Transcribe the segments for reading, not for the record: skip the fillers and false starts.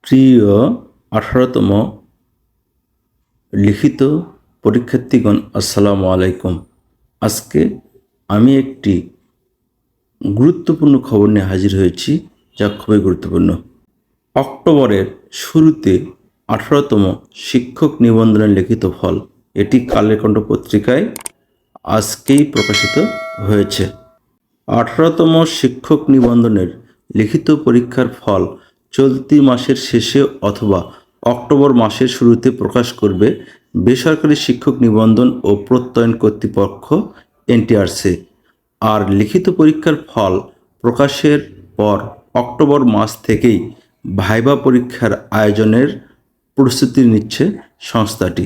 প্রিয় 18তম লিখিত পরীক্ষার্থীগণ, আসসালামু আলাইকুম। আজকে আমি একটি গুরুত্বপূর্ণ খবর নিয়ে হাজির হয়েছি, যা খুবই গুরুত্বপূর্ণ। অক্টোবরের শুরুতে 18তম শিক্ষক নিবন্ধনের লিখিত ফল, এটি কালের কণ্ঠ পত্রিকায় আজকেই প্রকাশিত হয়েছে। 18তম শিক্ষক নিবন্ধনের লিখিত পরীক্ষার ফল চলতি মাসের শেষে অথবা অক্টোবর মাসের শুরুতে প্রকাশ করবে বেসরকারি শিক্ষক নিবন্ধন ও প্রত্যয়ন কর্তৃপক্ষ এনটিআরসি। আর লিখিত পরীক্ষার ফল প্রকাশের পর অক্টোবর মাস থেকেই ভাইবা পরীক্ষার আয়োজনের প্রস্তুতি নিচ্ছে সংস্থাটি।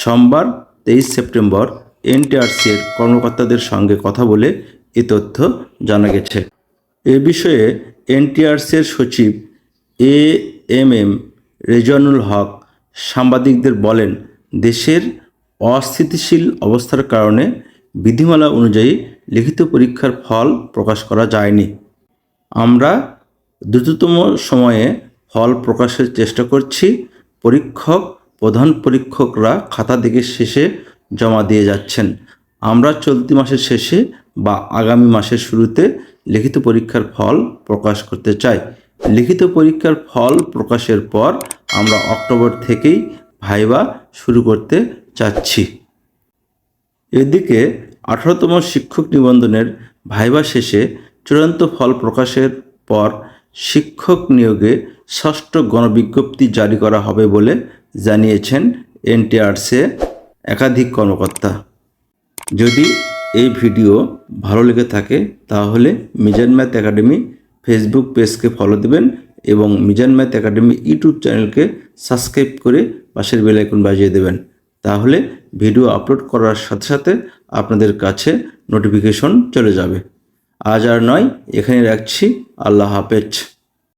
সোমবার 23 সেপ্টেম্বর এনটিআরসি এর কর্মকর্তাদের সঙ্গে কথা বলে এ তথ্য জানা গেছে। এ বিষয়ে এনটিআরসি এর সচিব এএমএম রেজওয়ানুল হক সাংবাদিকদের বলেন, দেশের অস্থিতিশীল অবস্থার কারণে বিধিমালা অনুযায়ী লিখিত পরীক্ষার ফল প্রকাশ করা যায়নি। আমরা দ্রুততম সময়ে ফল প্রকাশের চেষ্টা করছি। প্রধান পরীক্ষকরা খাতা দেখে শেষে জমা দিয়ে যাচ্ছেন। আমরা চলতি মাসের শেষে বা আগামী মাসের শুরুতে লিখিত পরীক্ষার ফল প্রকাশ করতে চাই। লিখিত পরীক্ষার ফল প্রকাশের পর আমরা অক্টোবর থেকেই ভাইবা শুরু করতে চাচ্ছি। এদিকে 18তম শিক্ষক নিবন্ধনের ভাইবা শেষে চূড়ান্ত ফল প্রকাশের পর শিক্ষক নিয়োগে ষষ্ঠ গণবিজ্ঞপ্তি জারি করা হবে বলে জানিয়েছেন এনটিআরসি একাধিক কর্মকর্তা। যদি এই ভিডিও ভালো লেগে থাকে তাহলে মিজান ম্যাথ একাডেমি ফেসবুক পেজকে ফলো দেবেন এবং মিজান ম্যাথ একাডেমি ইউটিউব চ্যানেলকে সাবস্ক্রাইব করে পাশের বেল আইকন বাজিয়ে দেবেন। তাহলে ভিডিও আপলোড করার সাথে সাথে আপনাদের কাছে নোটিফিকেশন চলে যাবে। আজ আর নয়, এখানে রাখছি। আল্লাহ হাফেজ।